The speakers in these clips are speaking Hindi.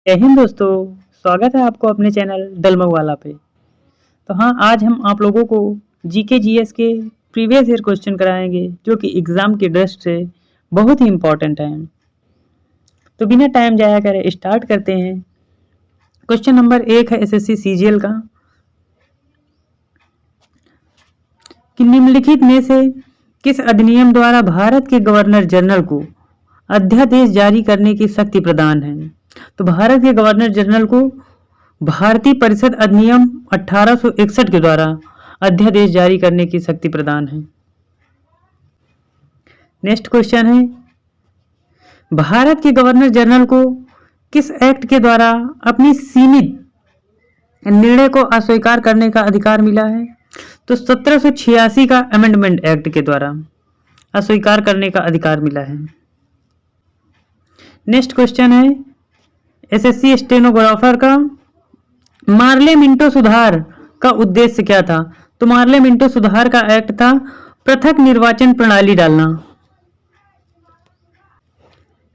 जय हिंद दोस्तों। स्वागत है आपको अपने चैनल दलमऊ वाला पे। तो हाँ, आज हम आप लोगों को जीके जीएस के प्रीवियस ईयर क्वेश्चन कराएंगे जो कि एग्ज़ाम की दृष्टि से बहुत ही इम्पोर्टेंट हैं। तो बिना टाइम जाया करे स्टार्ट करते हैं। क्वेश्चन नंबर 1 है एसएससी सीजीएल का कि निम्नलिखित में से किस अधिनियम द्वारा भारत के गवर्नर जनरल को अध्यादेश जारी करने की शक्ति प्रदान है। तो भारत के गवर्नर जनरल को भारतीय परिषद अधिनियम 1861 के द्वारा अध्यादेश जारी करने की शक्ति प्रदान है। नेक्स्ट क्वेश्चन है, भारत के गवर्नर जनरल को किस एक्ट के द्वारा अपनी सीमित निर्णय को अस्वीकार करने का अधिकार मिला है। तो 1786 का अमेंडमेंट एक्ट के द्वारा अस्वीकार करने का अधिकार मिला है। नेक्स्ट क्वेश्चन है एसएससी स्टेनोग्राफर का मार्ले मिंटो सुधार का उद्देश्य क्या था। तो मार्ले मिंटो सुधार का एक्ट था पृथक निर्वाचन प्रणाली डालना।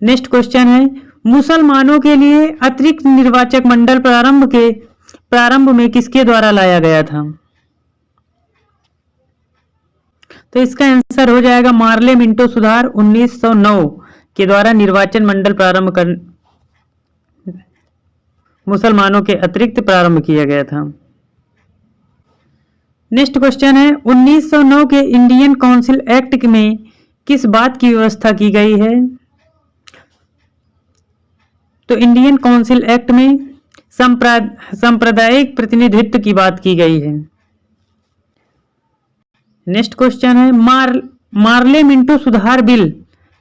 नेक्स्ट क्वेश्चन है मुसलमानों के लिए अतिरिक्त निर्वाचक मंडल प्रारंभ में किसके द्वारा लाया गया था। तो इसका आंसर हो जाएगा मार्ले मिंटो सुधार 1909 के द्वारा निर्वाचन मंडल प्रारंभ कर मुसलमानों के अतिरिक्त प्रारंभ किया गया था। नेक्स्ट क्वेश्चन है 1909 के इंडियन काउंसिल एक्ट में किस बात की व्यवस्था की गई है। तो इंडियन काउंसिल एक्ट में सांप्रदायिक प्रतिनिधित्व की बात की गई है। नेक्स्ट क्वेश्चन है मार्ले मिंटो सुधार बिल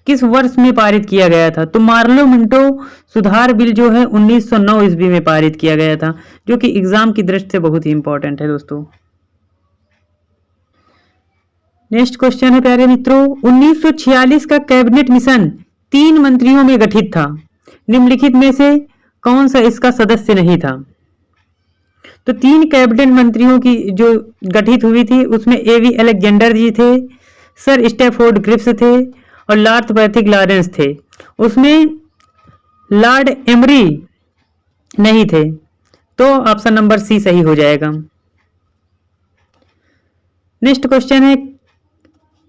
किस वर्ष में पारित किया गया था। तो मार्ले मिंटो सुधार बिल जो है 1909 ईस्वी में पारित किया गया था, जो कि एग्जाम की दृष्टि से बहुत ही इंपॉर्टेंट है दोस्तों। नेक्स्ट क्वेश्चन है प्यारे मित्रों 1946 का कैबिनेट मिशन 3 मंत्रियों में गठित था, निम्नलिखित में से कौन सा इसका सदस्य नहीं था। तो 3 कैबिनेट मंत्रियों की जो गठित हुई थी उसमें एवी अलेक्जेंडर जी थे, सर स्टैफोर्ड क्रिप्स थे और लॉर्ड पैथिक लॉरेंस थे। उसमें लॉर्ड एमरी नहीं थे, तो ऑप्शन नंबर सी सही हो जाएगा। नेक्स्ट क्वेश्चन है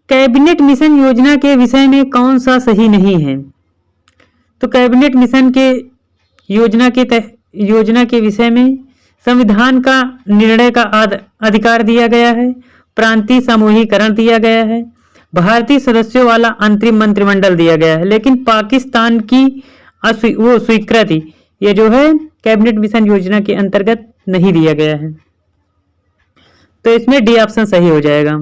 कैबिनेट मिशन योजना के विषय में कौन सा सही नहीं है। तो कैबिनेट मिशन के योजना के विषय में संविधान का निर्णय का अधिकार दिया गया है, प्रांतीय समूहीकरण दिया गया है, भारतीय सदस्यों वाला अंतरिम मंत्रिमंडल दिया गया है, लेकिन पाकिस्तान की वो स्वीकृति ये जो है कैबिनेट मिशन योजना के अंतर्गत नहीं दिया गया है। तो इसमें डी ऑप्शन सही हो जाएगा।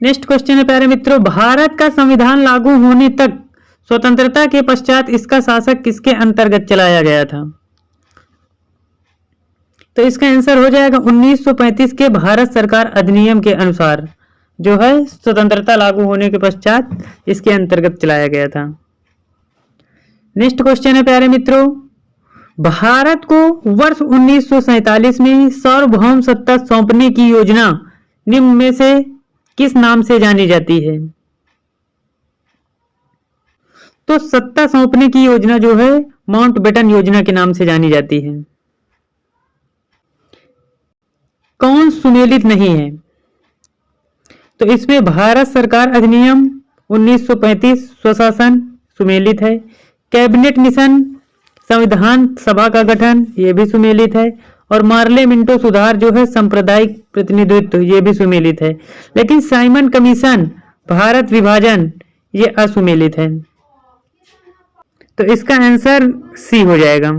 नेक्स्ट क्वेश्चन है प्यारे मित्रों भारत का संविधान लागू होने तक स्वतंत्रता के पश्चात इसका शासक किसके अंतर्गत चलाया गया था। तो इसका आंसर हो जाएगा 1935 के भारत सरकार अधिनियम के अनुसार जो है स्वतंत्रता लागू होने के पश्चात इसके अंतर्गत चलाया गया था। नेक्स्ट क्वेश्चन है प्यारे मित्रों भारत को वर्ष 1947 में सार्वभौम सत्ता सौंपने की योजना निम्न में से किस नाम से जानी जाती है। तो सत्ता सौंपने की योजना जो है माउंटबेटन योजना के नाम से जानी जाती है। कौन सुमेलित नहीं है। तो इसमें भारत सरकार अधिनियम 1935 स्वशासन सुमेलित है, कैबिनेट मिशन संविधान सभा का गठन ये भी सुमेलित है, और मार्ले मिंटो सुधार जो है सांप्रदायिक प्रतिनिधित्व ये भी सुमेलित है, लेकिन साइमन कमीशन भारत विभाजन ये असुमेलित है। तो इसका आंसर सी हो जाएगा।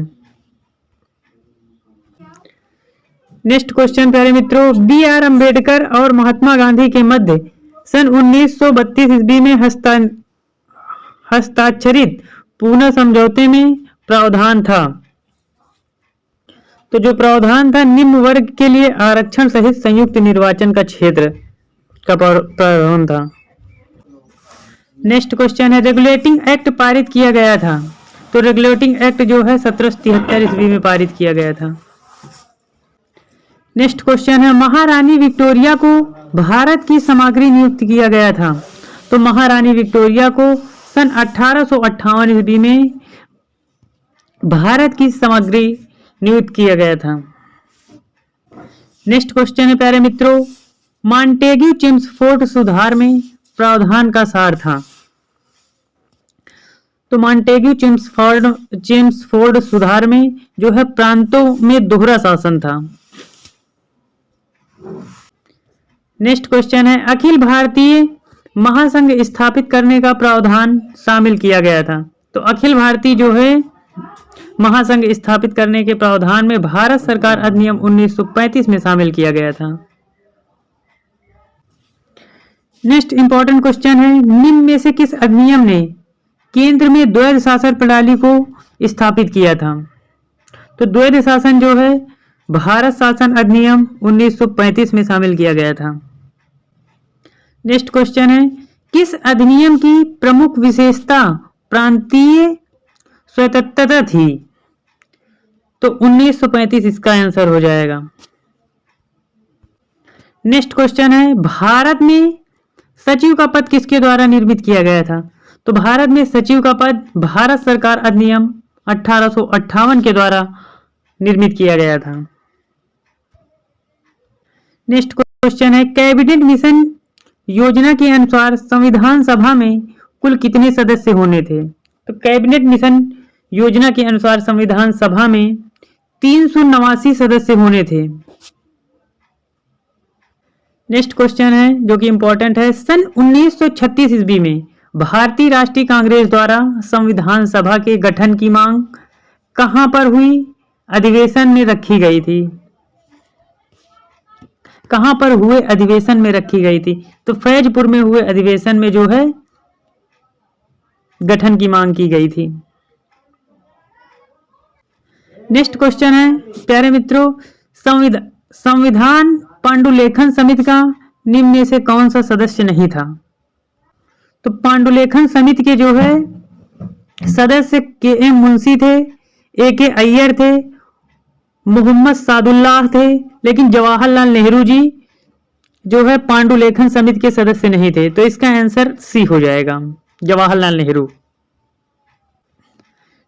नेक्स्ट क्वेश्चन प्यारे मित्रों बी आर अम्बेडकर और महात्मा गांधी के मध्य सन 1932 ईस्वी में हस्ताक्षरित पूना समझौते में प्रावधान था। तो जो प्रावधान था निम्न वर्ग के लिए आरक्षण सहित संयुक्त निर्वाचन का क्षेत्र का प्रावधान था। नेक्स्ट क्वेश्चन है रेगुलेटिंग एक्ट पारित किया गया था। तो रेगुलेटिंग एक्ट जो है 1773 ईस्वी में पारित किया गया था। नेक्स्ट क्वेश्चन है महारानी विक्टोरिया को भारत की सामग्री नियुक्त किया गया था। तो महारानी विक्टोरिया को सन 1858 ईस्वी में भारत की सामग्री नियुक्त किया गया था। नेक्स्ट क्वेश्चन है प्यारे मित्रों, मॉन्टेग्यू चेम्सफोर्ड सुधार में प्रावधान का सार था। तो मॉन्टेग्यू चेम्सफोर्ड सुधार में जो है प्रांतों में दोहरा शासन था। नेक्स्ट क्वेश्चन है, अखिल भारतीय महासंघ स्थापित करने का प्रावधान शामिल किया गया था। तो अखिल भारतीय जो है महासंघ स्थापित करने के प्रावधान में भारत सरकार अधिनियम 1935 में शामिल किया गया था। नेक्स्ट इंपॉर्टेंट क्वेश्चन है, निम्न में से किस अधिनियम ने केंद्र में द्वैध शासन प्रणाली को स्थापित किया था। तो द्वैध शासन जो है भारत शासन अधिनियम 1935 में शामिल किया गया था। नेक्स्ट क्वेश्चन है, किस अधिनियम की प्रमुख विशेषता प्रांतीय स्वायत्तता थी। तो 1935 इसका आंसर हो जाएगा। नेक्स्ट क्वेश्चन है, भारत में सचिव का पद किसके द्वारा निर्मित किया गया था। तो भारत में सचिव का पद भारत सरकार अधिनियम 1858 के द्वारा निर्मित किया गया था। नेक्स्ट क्वेश्चन है, कैबिनेट मिशन योजना के अनुसार संविधान सभा में कुल कितने सदस्य होने थे। तो कैबिनेट मिशन योजना के अनुसार संविधान सभा में 389 सदस्य होने थे। नेक्स्ट क्वेश्चन है जो कि इंपॉर्टेंट है, सन 1936 ईस्वी में भारतीय राष्ट्रीय कांग्रेस द्वारा संविधान सभा के गठन की मांग कहां पर हुई, अधिवेशन में रखी गई थी। कहां पर हुए अधिवेशन में रखी गई थी। तो फैजपुर में हुए अधिवेशन में जो है गठन की मांग की गई थी। नेक्स्ट क्वेश्चन है प्यारे मित्रों, संविधान पांडुलेखन समिति का निम्न में से कौन सा सदस्य नहीं था। तो पांडुलेखन समिति के जो है सदस्य के.एम. मुंशी थे, ए.के. अय्यर थे, मोहम्मद सादुल्लाह थे, लेकिन जवाहरलाल नेहरू जी जो है पांडुलेखन समिति के सदस्य नहीं थे। तो इसका आंसर सी हो जाएगा, जवाहरलाल नेहरू।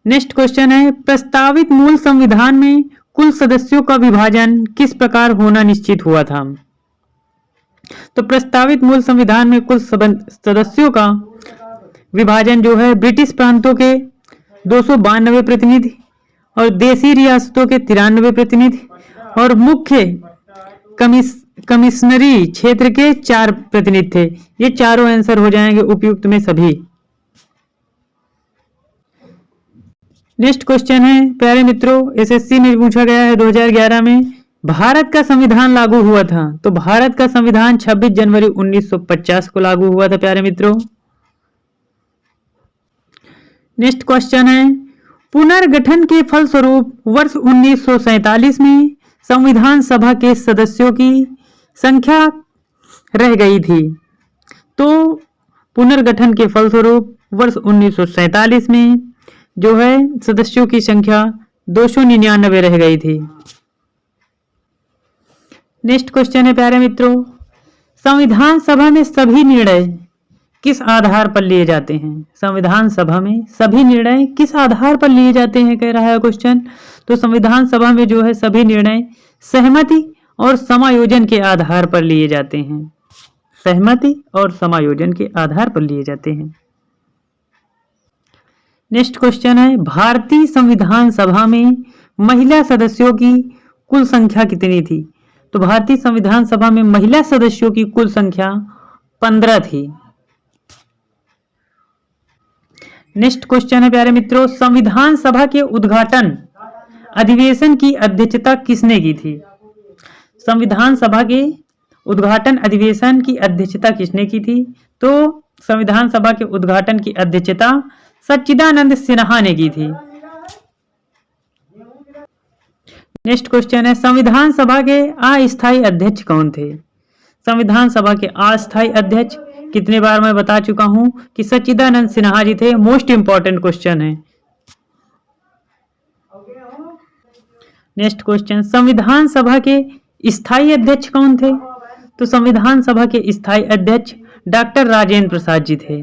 नेक्स्ट क्वेश्चन है, प्रस्तावित मूल संविधान में कुल सदस्यों का विभाजन किस प्रकार होना निश्चित हुआ था। तो प्रस्तावित मूल संविधान में कुल सदस्यों का विभाजन जो है ब्रिटिश प्रांतों के 292 प्रतिनिधि और देशी रियासतों के 93 प्रतिनिधि और मुख्य कमिश्नरी क्षेत्र के 4 प्रतिनिधि थे। ये चारों आंसर हो जाएंगे उपयुक्त में सभी। नेक्स्ट क्वेश्चन है प्यारे मित्रों, एसएससी में पूछा गया है 2011 में, भारत का संविधान लागू हुआ था। तो भारत का संविधान 26 जनवरी 1950 को लागू हुआ था प्यारे मित्रों। नेक्स्ट क्वेश्चन है, पुनर्गठन के फलस्वरूप वर्ष 1947 में संविधान सभा के सदस्यों की संख्या रह गई थी। तो पुनर्गठन के फलस्वरूप वर्ष 1947 में जो है सदस्यों की संख्या 299 रह गई थी। नेक्स्ट क्वेश्चन है प्यारे मित्रों, संविधान सभा में सभी निर्णय किस आधार पर लिए जाते हैं। संविधान सभा में सभी निर्णय किस आधार पर लिए जाते हैं कह रहा है क्वेश्चन। तो संविधान सभा में जो है सभी निर्णय सहमति और समायोजन के आधार पर लिए जाते हैं। सहमति और समायोजन के आधार पर लिए जाते हैं। नेक्स्ट क्वेश्चन है, भारतीय संविधान सभा में महिला सदस्यों की कुल संख्या कितनी थी। तो भारतीय संविधान सभा में महिला सदस्यों की कुल संख्या 15 थी। नेक्स्ट क्वेश्चन है प्यारे मित्रों, संविधान सभा के उद्घाटन अधिवेशन की अध्यक्षता किसने की थी। संविधान सभा के उद्घाटन अधिवेशन की अध्यक्षता किसने की थी। तो संविधान सभा के उद्घाटन की अध्यक्षता सच्चिदानंद सिन्हा ने की थी। नेक्स्ट क्वेश्चन है, संविधान सभा के अस्थायी अध्यक्ष कौन थे। संविधान सभा के अस्थायी अध्यक्ष कितने बार मैं बता चुका हूं कि सच्चिदानंद सिन्हा जी थे। मोस्ट इंपॉर्टेंट क्वेश्चन है। नेक्स्ट क्वेश्चन, संविधान सभा के स्थायी अध्यक्ष कौन थे। तो संविधान सभा के स्थायी अध्यक्ष डॉक्टर राजेंद्र प्रसाद जी थे।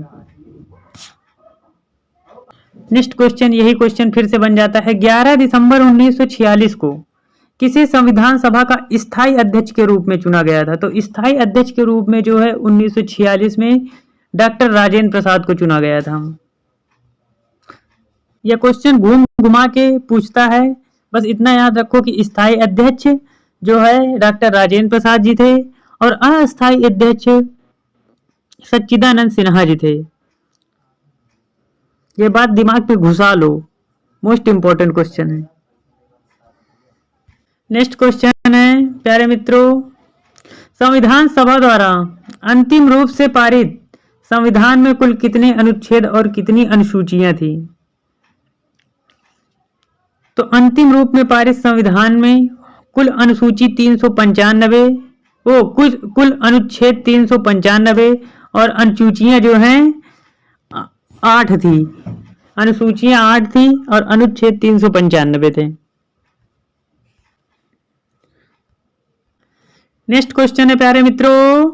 नेक्स्ट क्वेश्चन, यही क्वेश्चन फिर से बन जाता है। 11 दिसंबर 1946 को किसे संविधान सभा का स्थायी अध्यक्ष के रूप में चुना गया था? तो स्थायी अध्यक्ष के रूप में जो है 1946 में डॉक्टर राजेंद्र प्रसाद को चुना गया था। यह क्वेश्चन घूम घुमा के पूछता है, बस इतना याद रखो कि स्थायी अध्यक्ष जो है डॉक्टर राजेंद्र प्रसाद जी थे और अस्थायी अध्यक्ष सच्चिदानंद सिन्हा जी थे। ये बात दिमाग पे घुसा लो, मोस्ट इंपॉर्टेंट क्वेश्चन है। नेक्स्ट क्वेश्चन है प्यारे मित्रों, संविधान सभा द्वारा अंतिम रूप से पारित संविधान में कुल कितने अनुच्छेद और कितनी अनुसूचियां थी? तो अंतिम रूप में पारित संविधान में कुल अनुसूची 395, कुल अनुच्छेद 395 और अनुसूचियां जो हैं 8 थी। अनुसूचियां 8 थी और अनुच्छेद 395 थे। नेक्स्ट क्वेश्चन है प्यारे मित्रों,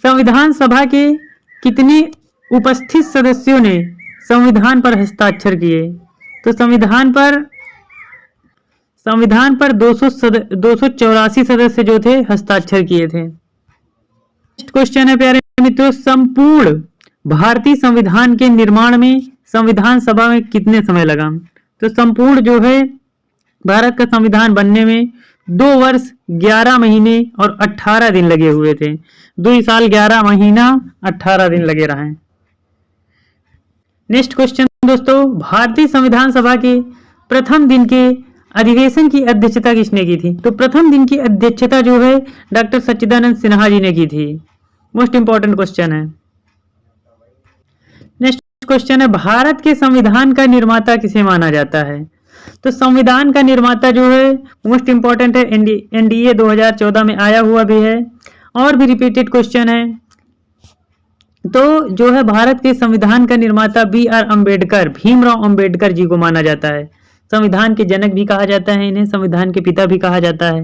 संविधान सभा के कितने उपस्थित सदस्यों ने संविधान पर हस्ताक्षर किए? तो संविधान पर 284 सदस्य जो थे हस्ताक्षर किए थे। नेक्स्ट क्वेश्चन है प्यारे मित्रों, संपूर्ण भारतीय संविधान के निर्माण में संविधान सभा में कितने समय लगा? तो संपूर्ण जो है भारत का संविधान बनने में 2 वर्ष 11 महीने और 18 दिन लगे हुए थे। 2 साल 11 महीना 18 दिन लगे रहे। नेक्स्ट क्वेश्चन दोस्तों, भारतीय संविधान सभा के प्रथम दिन के अधिवेशन की अध्यक्षता किसने की थी? तो प्रथम दिन की अध्यक्षता जो है डॉक्टर सच्चिदानंद सिन्हा जी ने की थी। मोस्ट इंपॉर्टेंट क्वेश्चन है। नेक्स्ट क्वेश्चन है, भारत के संविधान का निर्माता किसे माना जाता है? तो संविधान का निर्माता जो है मोस्ट इंपॉर्टेंट है, एनडीए 2014 में आया हुआ भी है और भी रिपीटेड क्वेश्चन है। तो जो है भारत के संविधान का निर्माता BR अम्बेडकर, भीमराव अम्बेडकर जी को माना जाता है। संविधान के जनक भी कहा जाता है इन्हें, संविधान के पिता भी कहा जाता है।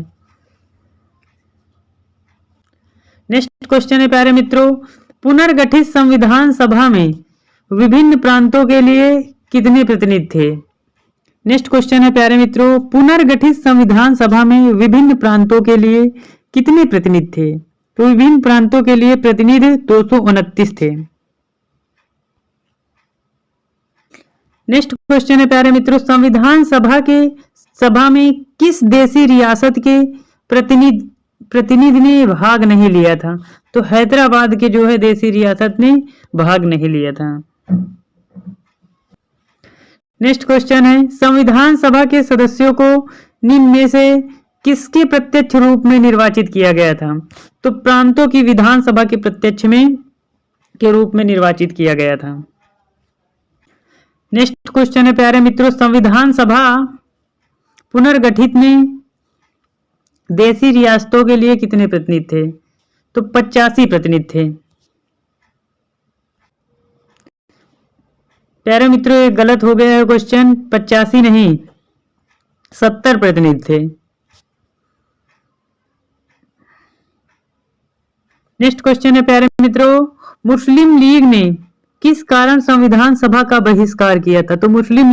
नेक्स्ट क्वेश्चन है प्यारे मित्रों, पुनर्गठित संविधान सभा में विभिन्न प्रांतों के लिए कितने प्रतिनिधि थे? नेक्स्ट क्वेश्चन है प्यारे मित्रों, पुनर्गठित संविधान सभा में विभिन्न प्रांतों के लिए कितने प्रतिनिधि थे? तो विभिन्न प्रांतों के लिए प्रतिनिधि 229 थे। नेक्स्ट क्वेश्चन है प्यारे मित्रों, संविधान सभा में किस देशी रियासत के प्रतिनिधि ने भाग नहीं लिया था? तो हैदराबाद के जो है देशी रियासत ने भाग नहीं लिया था। नेक्स्ट क्वेश्चन है, संविधान सभा के सदस्यों को निम्न में से किसके प्रत्यक्ष रूप में निर्वाचित किया गया था? तो प्रांतों की विधानसभा के प्रत्यक्ष के रूप में निर्वाचित किया गया था। नेक्स्ट क्वेश्चन है प्यारे मित्रों, संविधान सभा पुनर्गठित में देशी रियासतों के लिए कितने प्रतिनिधि थे? तो 85 प्रतिनिधि थे। प्यारे मित्रों ये गलत हो गया है क्वेश्चन, 85 नहीं 70 प्रतिनिधि थे। नेक्स्ट क्वेश्चन है प्यारे मित्रों, मुस्लिम लीग ने किस कारण संविधान सभा का बहिष्कार किया था? तो मुस्लिम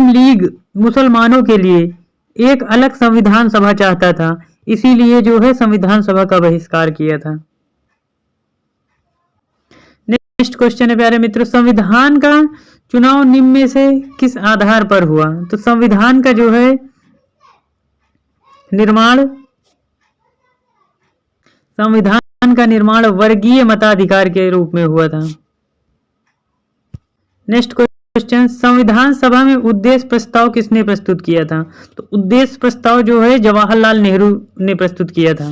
लीग मुसलमानों के लिए एक अलग संविधान सभा चाहता था, इसीलिए जो है संविधान सभा का बहिष्कार किया था। नेक्स्ट क्वेश्चन है प्यारे मित्रों, संविधान का चुनाव निम्न में से किस आधार पर हुआ? तो संविधान का जो है निर्माण वर्गीय मताधिकार के रूप में हुआ था। नेक्स्ट क्वेश्चन, संविधान सभा में उद्देश्य प्रस्ताव किसने प्रस्तुत किया था? तो उद्देश्य प्रस्ताव जो है जवाहरलाल नेहरू ने प्रस्तुत किया था।